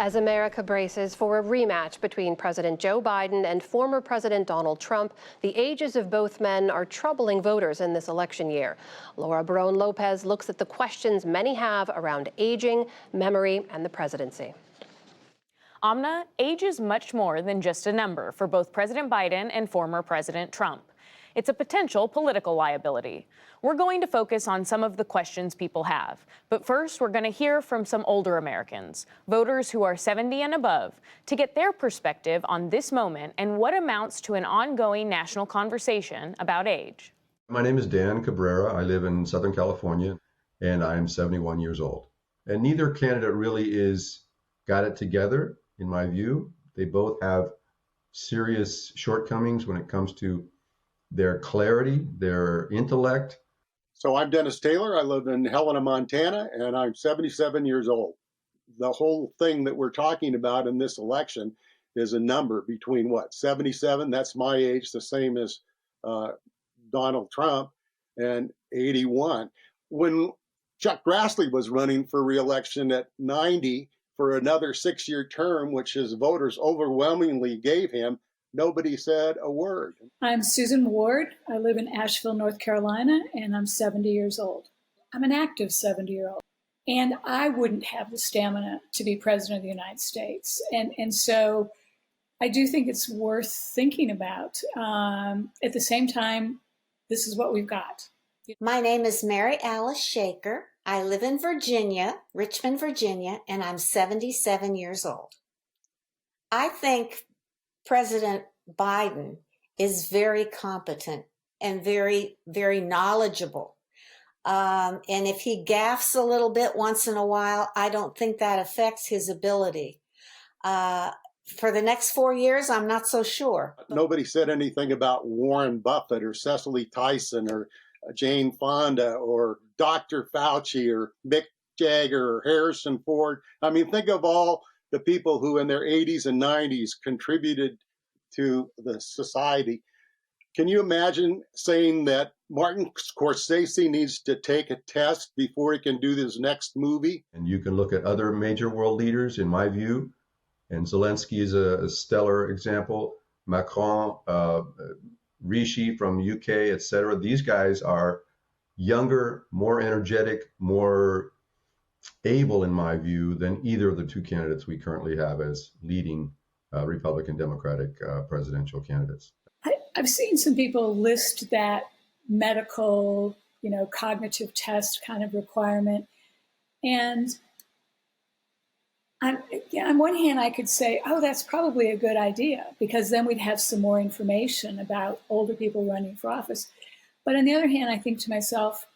As America braces for a rematch between President Joe Biden and former President Donald Trump, the ages of both men are troubling voters in this election year. Laura Barone Lopez looks at the questions many have around aging, memory, and the presidency. Amna, age is much more than just a number for both President Biden and former President Trump. It's a potential political liability. We're going to focus on some of the questions people have. But first, we're going to hear from some older Americans, voters who are 70 and above, to get their perspective on this moment and what amounts to an ongoing national conversation about age. My name is Dan Cabrera. I live in Southern California, and I'm 71 years old. And neither candidate really got it together, in my view. They both have serious shortcomings when it comes to their clarity, their intellect. So I'm Dennis Taylor. I live in Helena, Montana, and I'm 77 years old. The whole thing that we're talking about in this election is a number between 77, that's my age, the same as Donald Trump, and 81. When Chuck Grassley was running for re-election at 90 for another 6-year term, which his voters overwhelmingly gave him, nobody said a word. I'm Susan Ward. I live in Asheville, North Carolina, and I'm 70 years old. I'm an active 70-year-old. And I wouldn't have the stamina to be president of the United States. And so I do think it's worth thinking about. At the same time, this is what we've got. My name is Mary Alice Shaker. I live in Virginia, Richmond, Virginia, and I'm 77 years old. I think President Biden is very competent and very, very knowledgeable. And if he gaffes a little bit once in a while, I don't think that affects his ability. For the next 4 years, I'm not so sure. Nobody said anything about Warren Buffett or Cecily Tyson or Jane Fonda or Dr. Fauci or Mick Jagger or Harrison Ford. I mean, think of all the people who in their 80s and 90s contributed to the society. Can you imagine saying that Martin Scorsese needs to take a test before he can do this next movie? And you can look at other major world leaders, in my view, and Zelensky is a stellar example. Macron, Rishi from UK, etc. These guys are younger, more energetic, more able, in my view, than either of the two candidates we currently have as leading Republican Democratic presidential candidates. I've seen some people list that medical, cognitive test kind of requirement. And on one hand, I could say, oh, that's probably a good idea, because then we'd have some more information about older people running for office. But on the other hand, I think to myself,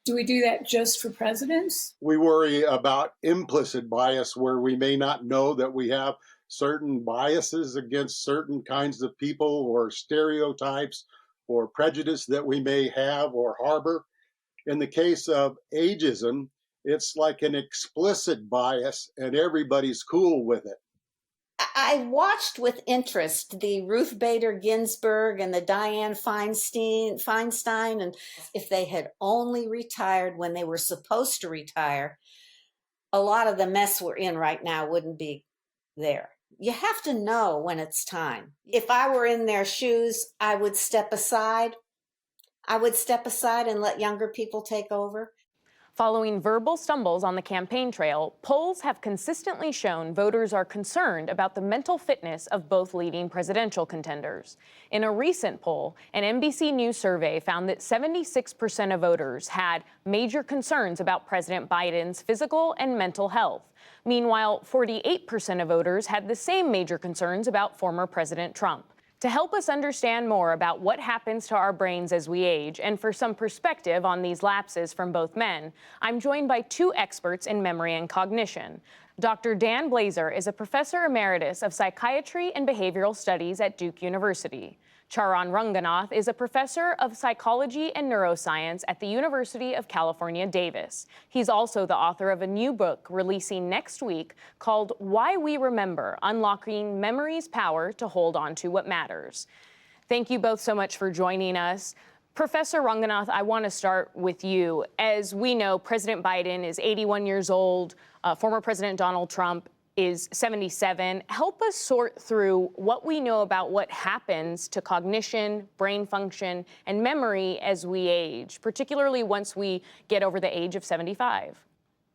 do we do that just for presidents? We worry about implicit bias where we may not know that we have certain biases against certain kinds of people or stereotypes or prejudice that we may have or harbor. In the case of ageism, it's like an explicit bias and everybody's cool with it. I watched with interest the Ruth Bader Ginsburg and the Dianne Feinstein, and if they had only retired when they were supposed to retire, a lot of the mess we're in right now wouldn't be there. You have to know when it's time. If I were in their shoes, I would step aside. I would step aside and let younger people take over. Following verbal stumbles on the campaign trail, polls have consistently shown voters are concerned about the mental fitness of both leading presidential contenders. In a recent poll, an NBC News survey found that 76% of voters had major concerns about President Biden's physical and mental health. Meanwhile, 48% of voters had the same major concerns about former President Trump. To help us understand more about what happens to our brains as we age, and for some perspective on these lapses from both men, I'm joined by two experts in memory and cognition. Dr. Dan Blazer is a professor emeritus of psychiatry and behavioral studies at Duke University. Charan Ranganath is a professor of psychology and neuroscience at the University of California, Davis. He's also the author of a new book releasing next week called Why We Remember: Unlocking Memory's Power to Hold On to What Matters. Thank you both so much for joining us. Professor Ranganath, I want to start with you. As we know, President Biden is 81 years old. Former President Donald Trump is 77. Help us sort through what we know about what happens to cognition, brain function, and memory as we age, particularly once we get over the age of 75.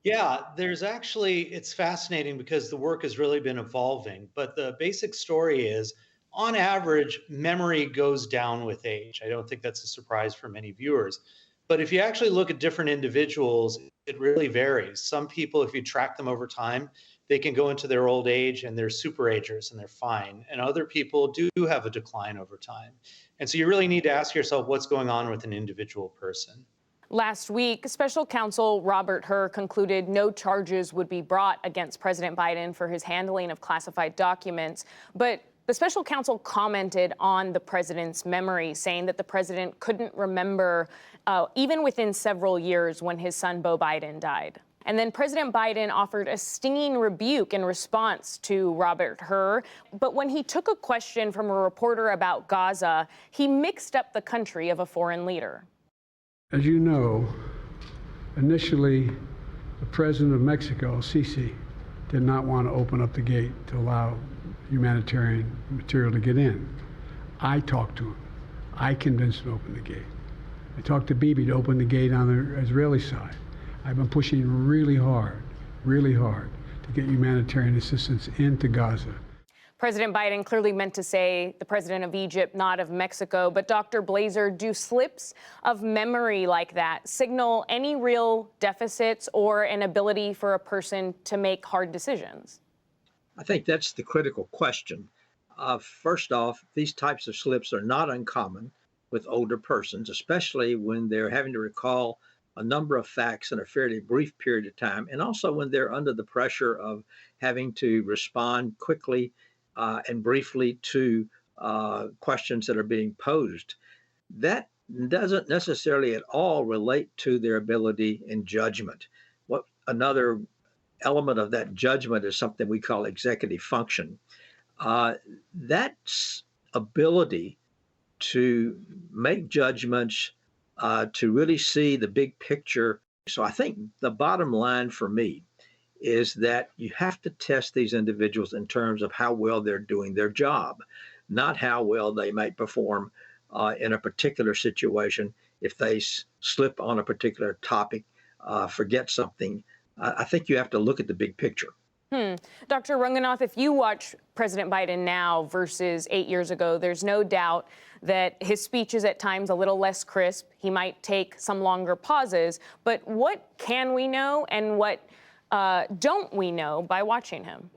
Yeah, it's fascinating because the work has really been evolving. But the basic story is, on average, memory goes down with age. I don't think that's a surprise for many viewers. But if you actually look at different individuals, it really varies. Some people, if you track them over time, they can go into their old age and they're super agers and they're fine. And other people do have a decline over time. And so you really need to ask yourself what's going on with an individual person. Last week, special counsel Robert Hur concluded no charges would be brought against President Biden for his handling of classified documents. But the special counsel commented on the president's memory, saying that the president couldn't remember even within several years when his son Beau Biden died. And then President Biden offered a stinging rebuke in response to Robert Hur. But when he took a question from a reporter about Gaza, he mixed up the country of a foreign leader. As you know, initially, the president of Mexico, Sisi, did not want to open up the gate to allow humanitarian material to get in. I talked to him. I convinced him to open the gate. I talked to Bibi to open the gate on the Israeli side. I've been pushing really hard to get humanitarian assistance into Gaza. President Biden clearly meant to say the president of Egypt, not of Mexico. But Dr. Blazer, do slips of memory like that signal any real deficits or an ability for a person to make hard decisions? I think that's the critical question. First off, these types of slips are not uncommon with older persons, especially when they're having to recall a number of facts in a fairly brief period of time, and also when they're under the pressure of having to respond quickly and briefly to questions that are being posed. That doesn't necessarily at all relate to their ability in judgment. What another element of that judgment is something we call executive function. That's ability to make judgments, to really see the big picture. So I think the bottom line for me is that you have to test these individuals in terms of how well they're doing their job, not how well they might perform in a particular situation. If they slip on a particular topic, forget something, I think you have to look at the big picture. Dr. Runganoth, if you watch President Biden now versus 8 years ago, there's no doubt that his speech is at times a little less crisp. He might take some longer pauses. But what can we know and what don't we know by watching him?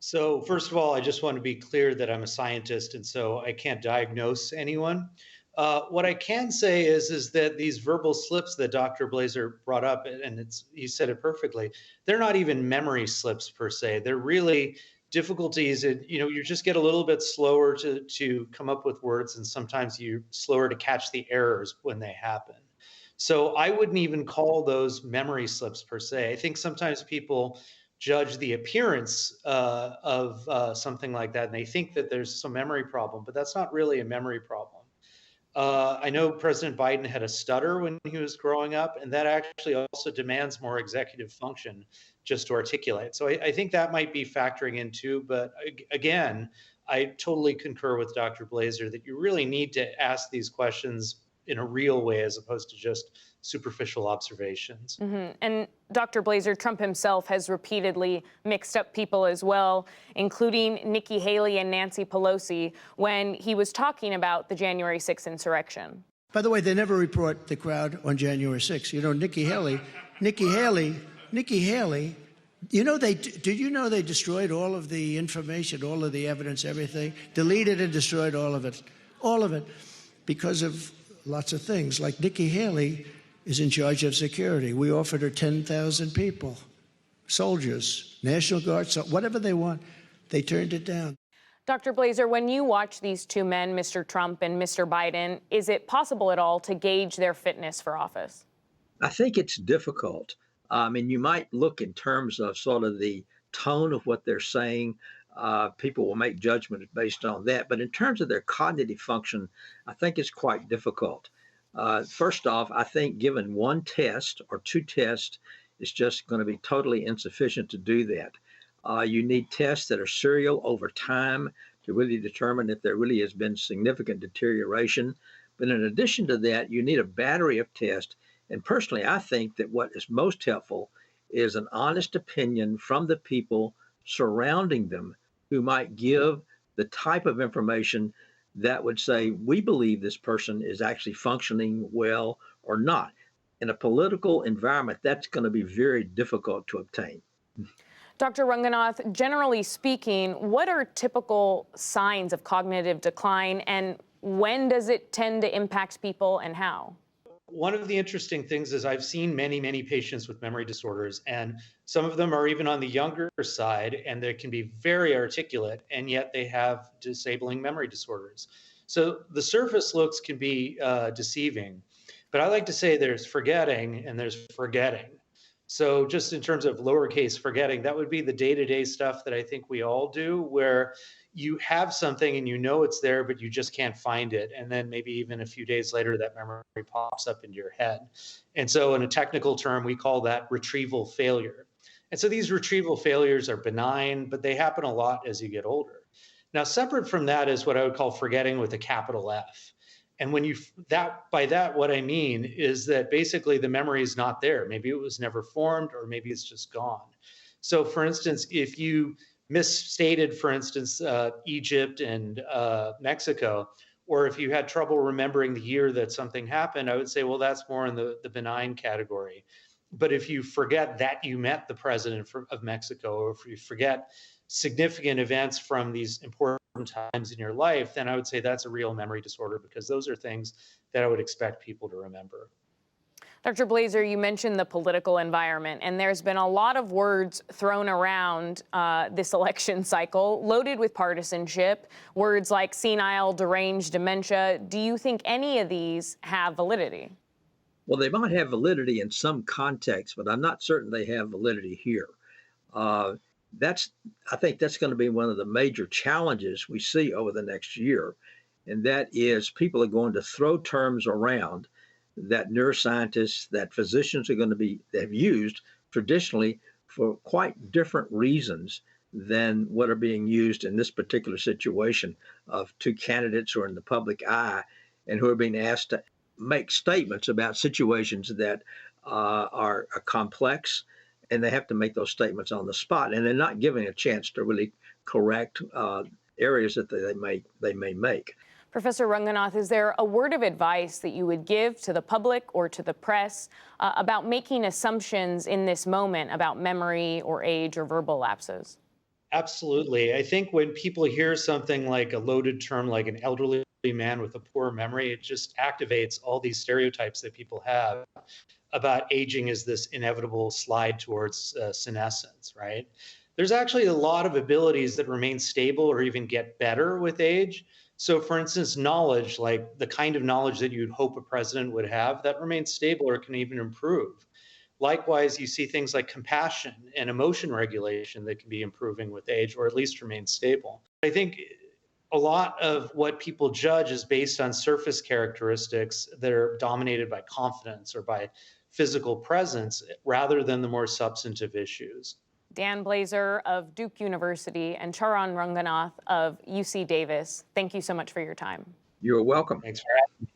So first of all, I just want to be clear that I'm a scientist, and so I can't diagnose anyone. What I can say is that these verbal slips that Dr. Blazer brought up, and he said it perfectly, they're not even memory slips per se. They're really difficulties. You just get a little bit slower to come up with words, and sometimes you're slower to catch the errors when they happen. So I wouldn't even call those memory slips per se. I think sometimes people judge the appearance of something like that, and they think that there's some memory problem, but that's not really a memory problem. I know President Biden had a stutter when he was growing up, and that actually also demands more executive function just to articulate. So I think that might be factoring in too. But again, I totally concur with Dr. Blazer that you really need to ask these questions in a real way as opposed to just superficial observations. And Dr. Blazer, Trump himself has repeatedly mixed up people as well, including Nikki Haley and Nancy Pelosi, when he was talking about the January 6th insurrection. By the way, they never report the crowd on January 6th. You know, Nikki Haley, you know, did you know they destroyed all of the information, all of the evidence, everything, deleted and destroyed all of it, because of lots of things. Like Nikki Haley is in charge of security. We offered her 10,000 people, soldiers, National Guard, so whatever they want. They turned it down. Dr. Blazer, when you watch these two men, Mr. Trump and Mr. Biden, is it possible at all to gauge their fitness for office? I think it's difficult. And you might look in terms of sort of the tone of what they're saying. People will make judgments based on that. But in terms of their cognitive function, I think it's quite difficult. First off, I think given one test or two tests is just going to be totally insufficient to do that. You need tests that are serial over time to really determine if there really has been significant deterioration. But in addition to that, you need a battery of tests. And personally, I think that what is most helpful is an honest opinion from the people surrounding them who might give the type of information that would say, we believe this person is actually functioning well or not. In a political environment, that's going to be very difficult to obtain. Dr. Ranganath, generally speaking, what are typical signs of cognitive decline, and when does it tend to impact people, and how? One of the interesting things is I've seen many, many patients with memory disorders, and some of them are even on the younger side, and they can be very articulate, and yet they have disabling memory disorders. So the surface looks can be deceiving, but I like to say there's forgetting and there's forgetting. So just in terms of lowercase forgetting, that would be the day-to-day stuff that I think we all do, where you have something and you know it's there, but you just can't find it. And then maybe even a few days later, that memory pops up into your head. And so in a technical term, we call that retrieval failure. And so these retrieval failures are benign, but they happen a lot as you get older. Now, separate from that is what I would call forgetting with a capital F. And when by that, what I mean is that basically the memory is not there. Maybe it was never formed, or maybe it's just gone. So for instance, if you misstated, for instance, Egypt and Mexico, or if you had trouble remembering the year that something happened, I would say, well, that's more in the benign category. But if you forget that you met the president of Mexico, or if you forget significant events from these important times in your life, then I would say that's a real memory disorder, because those are things that I would expect people to remember. Dr. Blaser, you mentioned the political environment, and there's been a lot of words thrown around this election cycle, loaded with partisanship, words like senile, deranged, dementia. Do you think any of these have validity? Well, they might have validity in some context, but I'm not certain they have validity here. I think that's going to be one of the major challenges we see over the next year, and that is people are going to throw terms around that neuroscientists, that physicians are going to have used traditionally for quite different reasons than what are being used in this particular situation of two candidates who are in the public eye and who are being asked to make statements about situations that are complex, and they have to make those statements on the spot, and they're not given a chance to really correct areas that they may make. Professor Ranganath, is there a word of advice that you would give to the public or to the press about making assumptions in this moment about memory or age or verbal lapses? Absolutely. I think when people hear something like a loaded term like an elderly man with a poor memory, it just activates all these stereotypes that people have about aging as this inevitable slide towards senescence, right? There's actually a lot of abilities that remain stable or even get better with age. So for instance, knowledge, like the kind of knowledge that you'd hope a president would have, that remains stable or can even improve. Likewise, you see things like compassion and emotion regulation that can be improving with age, or at least remain stable. I think a lot of what people judge is based on surface characteristics that are dominated by confidence or by physical presence, rather than the more substantive issues. Dan Blaser of Duke University and Charan Ranganath of UC Davis, thank you so much for your time. You're welcome. Thanks for having me.